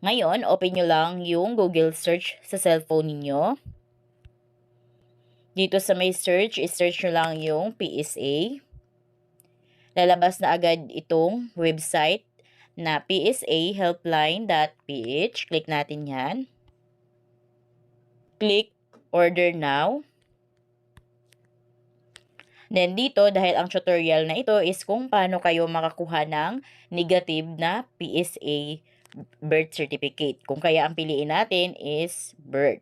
Ngayon, open nyo lang yung Google search sa cellphone ninyo. Dito sa may search, i-search nyo lang yung PSA. Lalabas na agad itong website na psahelpline.ph. Click natin yan. Click Order Now. Then dito, dahil ang tutorial na ito is kung paano kayo makakuha ng negative na PSA birth certificate. Kung kaya ang piliin natin is birth.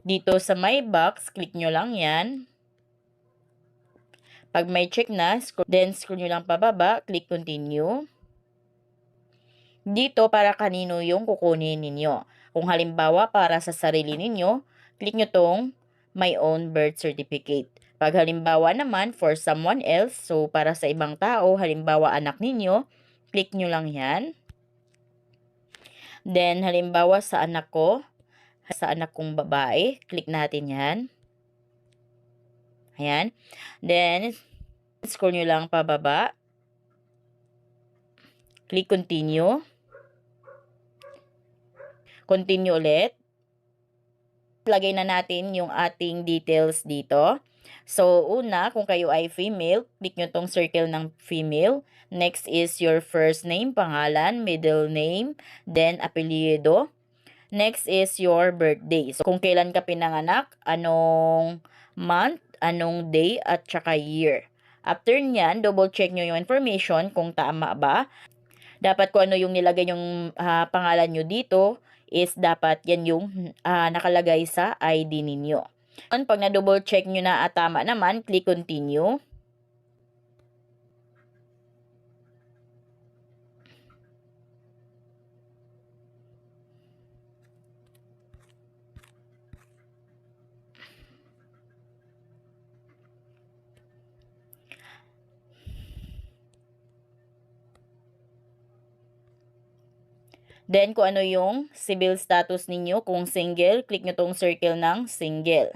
Dito sa my box, click nyo lang yan. Pag may check na, then scroll nyo lang pababa, click continue. Dito para kanino yung kukunin ninyo. Kung halimbawa para sa sarili ninyo, click nyo tong my own birth certificate. Pag halimbawa naman for someone else, so para sa ibang tao, halimbawa anak ninyo, click nyo lang yan. Then halimbawa sa anak ko, sa anak kong babae, click natin yan. Ayan. Then, scroll nyo lang pababa. Click continue. Continue ulit. Lagay na natin yung ating details dito. So, una, kung kayo ay female, click nyo tong circle ng female. Next is your first name, pangalan, middle name, then apelyido. Next is your birthday. So, kung kailan ka pinanganak, anong month, anong day, at saka year. After nyan, double check nyo yung information kung tama ba. Dapat kung ano yung nilagay yung pangalan nyo dito, is dapat yan yung nakalagay sa ID ninyo. Pag na-double check nyo na at tama naman, click continue. Then, kung ano yung civil status ninyo, kung single, click nyo tong circle ng single.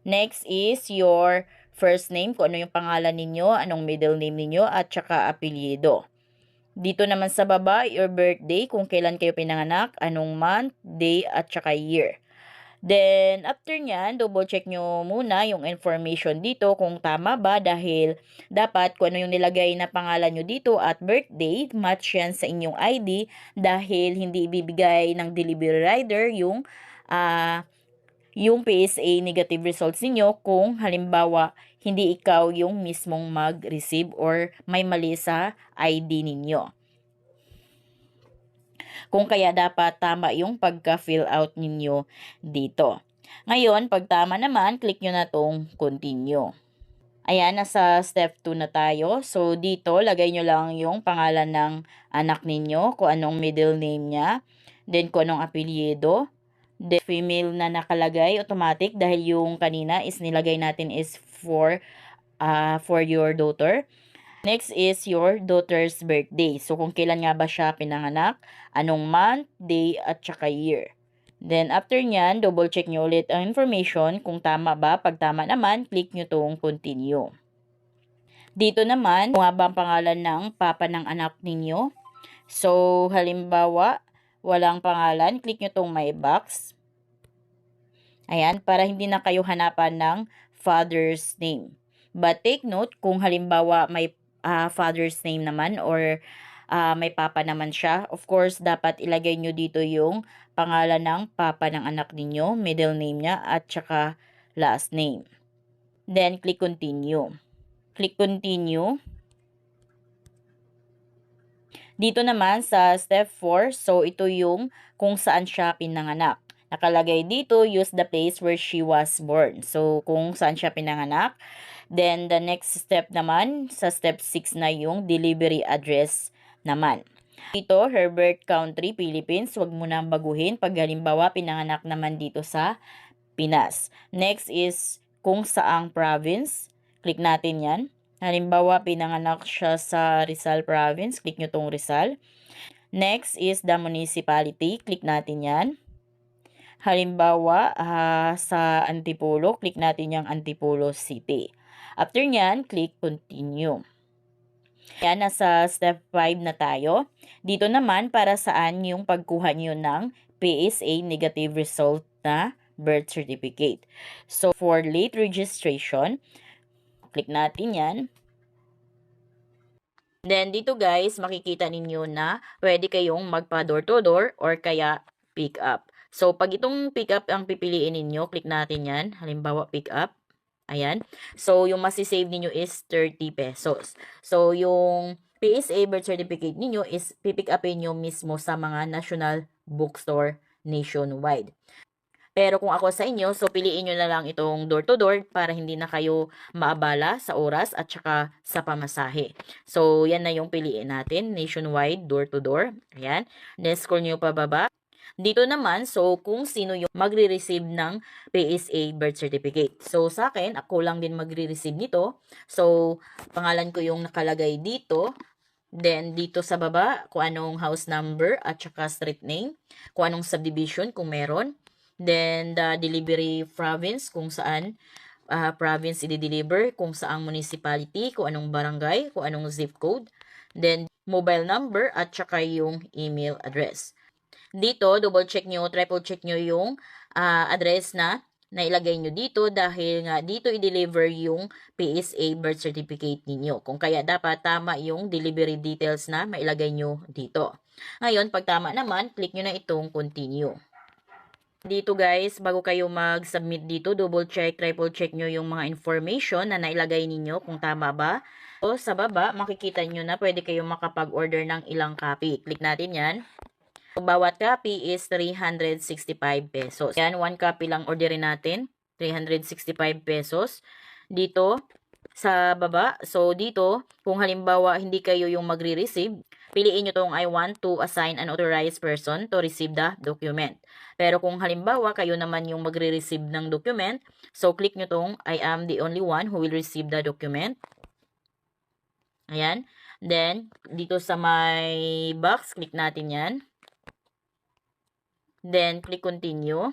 Next is your first name, kung ano yung pangalan ninyo, anong middle name ninyo, at saka apelyido. Dito naman sa baba, your birthday, kung kailan kayo pinanganak, anong month, day, at saka year. Then, after nyan, double check nyo muna yung information dito kung tama ba dahil dapat kung ano yung nilagay na pangalan nyo dito at birthday, match yan sa inyong ID dahil hindi ibibigay ng delivery rider yung PSA negative results ninyo kung halimbawa hindi ikaw yung mismong mag-receive or may mali sa ID ninyo. Kung kaya dapat tama yung pagka-fill out ninyo dito. Ngayon, pag tama naman, click nyo na tong continue. Ayan, nasa step 2 na tayo. So, dito, lagay nyo lang yung pangalan ng anak ninyo, kung anong middle name niya, then kung anong apelyido. Then, female na nakalagay, automatic, dahil yung kanina is nilagay natin is for your daughter. Next is your daughter's birthday. So, kung kailan nga ba siya pinanganak, anong month, day, at saka year. Then, after nyan, double check nyo ulit ang information kung tama ba. Pag tama naman, click nyo tong continue. Dito naman, kung nga ba ang pangalan ng papa ng anak ninyo. So, halimbawa, walang pangalan, click nyo tong my box. Ayan, para hindi na kayo hanapan ng father's name. But take note, kung halimbawa may father's name naman or may papa naman siya, of course, dapat ilagay nyo dito yung pangalan ng papa ng anak ninyo, middle name niya, at saka last name. Then, click continue. Click continue. Dito naman sa step 4, so ito yung kung saan siya pinanganak. Nakalagay dito, use the place where she was born. So, kung saan siya pinanganak. Then, the next step naman, sa step 6 na yung delivery address naman. Dito, her birth country, Philippines. Huwag mo nang baguhin pag halimbawa pinanganak naman dito sa Pinas. Next is kung saang province. Click natin yan. Halimbawa, pinanganak siya sa Rizal Province. Click nyo tong Rizal. Next is the municipality. Click natin yan. Halimbawa, sa Antipolo, click natin yung Antipolo City. After nyan, click continue. Yan, nasa step 5 na tayo. Dito naman para saan yung pagkuha nyo ng PSA negative result na birth certificate. So, for late registration, click natin yan. Then, dito guys, makikita ninyo na pwede kayong magpa door to door or kaya pick up. So, pag itong pick up ang pipiliin ninyo, click natin yan. Halimbawa, pick up. Ayan. So, yung masisave ninyo is 30 pesos. So, yung PSA birth certificate ninyo is pipick upin nyo mismo sa mga national bookstore nationwide. Pero kung ako sa inyo, so piliin nyo na lang itong door-to-door para hindi na kayo maabala sa oras at saka sa pamasahe. So, yan na yung piliin natin, nationwide, door-to-door. Ayan. Next, scroll nyo pababa. Dito naman, so kung sino yung magre-receive ng PSA birth certificate. So, sa akin, ako lang din magre-receive nito. So, pangalan ko yung nakalagay dito. Then, dito sa baba, kung anong house number at saka street name. Kung anong subdivision, kung meron. Then, the delivery province, kung saan province i-deliver, kung saang municipality, kung anong barangay, kung anong zip code. Then, mobile number at saka yung email address. Dito, double check nyo, triple check nyo yung address na nailagay nyo dito dahil nga dito i-deliver yung PSA birth certificate ninyo. Kung kaya dapat tama yung delivery details na mailagay nyo dito. Ngayon, pag tama naman, click nyo na itong continue. Dito guys, bago kayo mag-submit dito, double check, triple check nyo yung mga information na nailagay ninyo kung tama ba. So, sa baba, makikita nyo na pwede kayong makapag-order ng ilang copy. Click natin yan. Bawat copy is 365 pesos. Yan, 1 copy lang orderin natin. 365 pesos. Dito, sa baba. So, dito, kung halimbawa hindi kayo yung magre-receive, piliin nyo tong I want to assign an authorized person to receive the document. Pero kung halimbawa kayo naman yung magre-receive ng document, so click nyo tong I am the only one who will receive the document. Ayan. Then, dito sa may box, click natin yan. Then, click continue.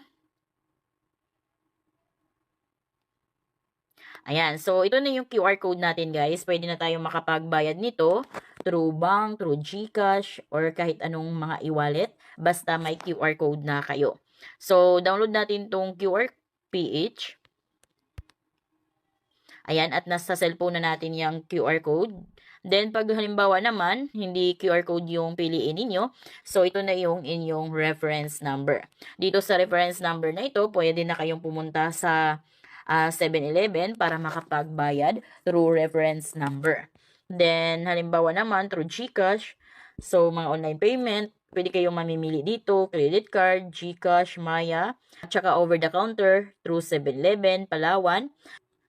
Ayan. So, ito na yung QR code natin, guys. Pwede na tayong makapagbayad nito through bank, through GCash, or kahit anong mga e-wallet. Basta may QR code na kayo. So, download natin tong QR PH. Ayan. At nasa cellphone na natin yung QR code. Then, pag halimbawa naman, hindi QR code yung piliin ninyo, so ito na yung inyong reference number. Dito sa reference number na ito, pwede na kayong pumunta sa 7-Eleven para makapagbayad through reference number. Then, halimbawa naman, through GCash, so mga online payment, pwede kayong mamimili dito, credit card, GCash, Maya, at saka over the counter through 7-Eleven, Palawan.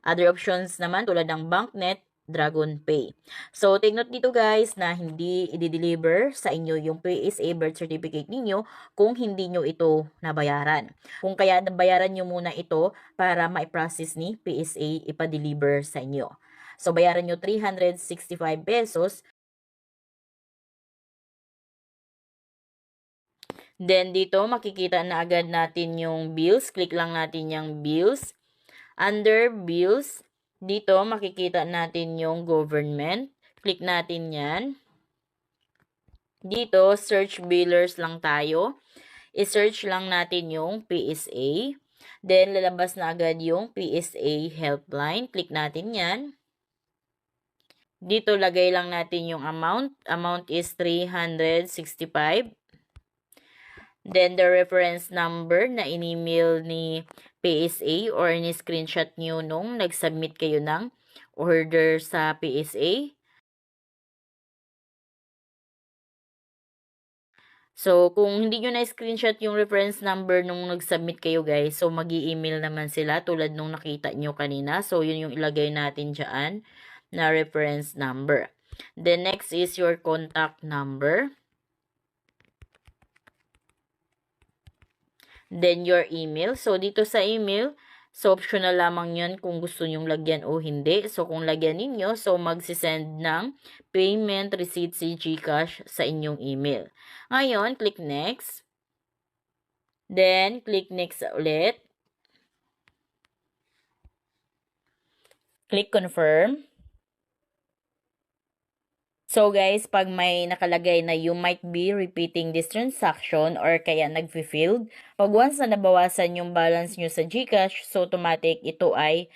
Other options naman tulad ng BankNet, Dragon Pay. So, take note dito guys na hindi i-deliver sa inyo yung PSA birth certificate ninyo kung hindi nyo ito nabayaran. Kung kaya nabayaran nyo muna ito para ma-process ni PSA ipa-deliver sa inyo. So, bayaran nyo 365 pesos. Then, dito makikita na agad natin yung bills. Click lang natin yung bills. Under bills, dito makikita natin yung government. Click natin yan. Dito, search billers lang tayo. I-search lang natin yung PSA. Then, lalabas na agad yung PSA helpline. Click natin yan. Dito, lagay lang natin yung amount. Amount is 365. Then, the reference number na in-email ni PSA or ni-screenshot nyo nung nag-submit kayo ng order sa PSA. So, kung hindi nyo na-screenshot yung reference number nung nag-submit kayo guys, so mag-i-email naman sila tulad nung nakita nyo kanina. So, yun yung ilagay natin dyan na reference number. Then, next is your contact number. Then, your email. So, dito sa email, so optional lamang yan kung gusto nyong lagyan o hindi. So, kung lagyan ninyo, so magsisend ng payment receipt si GCash sa inyong email. Ngayon, click next. Then, click next ulit. Click confirm. So guys, pag may nakalagay na you might be repeating this transaction or kaya nag-failed, pag once na nabawasan yung balance nyo sa GCash, so automatic ito ay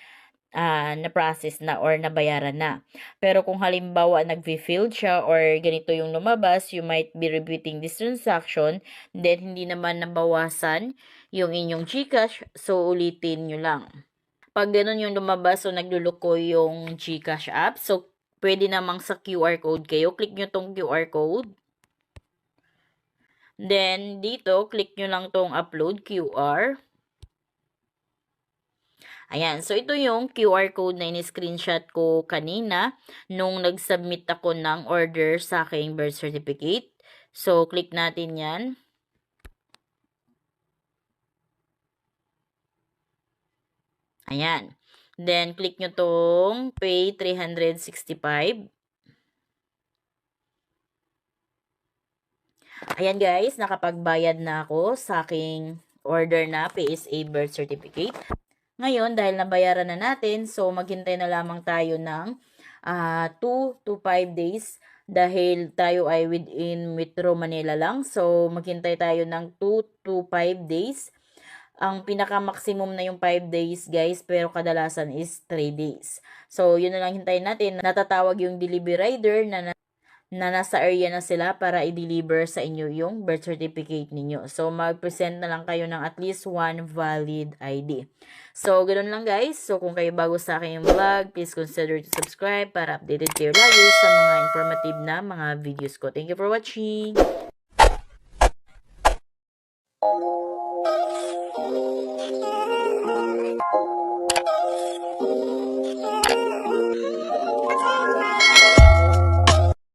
na-process na or nabayaran na. Pero kung halimbawa nag-failed siya or ganito yung lumabas, you might be repeating this transaction, then hindi naman nabawasan yung inyong GCash, so ulitin nyo lang. Pag ganun yung lumabas, so nagluluko yung GCash app, so pwede namang sa QR code kayo. Click nyo tong QR code. Then, dito, click nyo lang tong upload QR. Ayan. So, ito yung QR code na in-screenshot ko kanina nung nag-submit ako ng order sa aking birth certificate. So, click natin yan. Ayan. Then, click nyo tong pay 365. Ayan guys, nakapagbayad na ako sa aking order na PSA birth certificate. Ngayon, dahil nabayaran na natin, so maghintay na lamang tayo ng 2 to 5 days dahil tayo ay within Metro Manila lang. So, maghintay tayo ng 2 to 5 days. Ang pinaka-maximum na yung 5 days, guys, pero kadalasan is 3 days. So, yun na lang hintayin natin. Natatawag yung delivery rider na nasa area na sila para i-deliver sa inyo yung birth certificate ninyo. So, mag-present na lang kayo ng at least one valid ID. So, ganoon lang guys. So, kung kayo bago sa akin yung vlog, please consider to subscribe para updated kayo lagi sa mga informative na mga videos ko. Thank you for watching!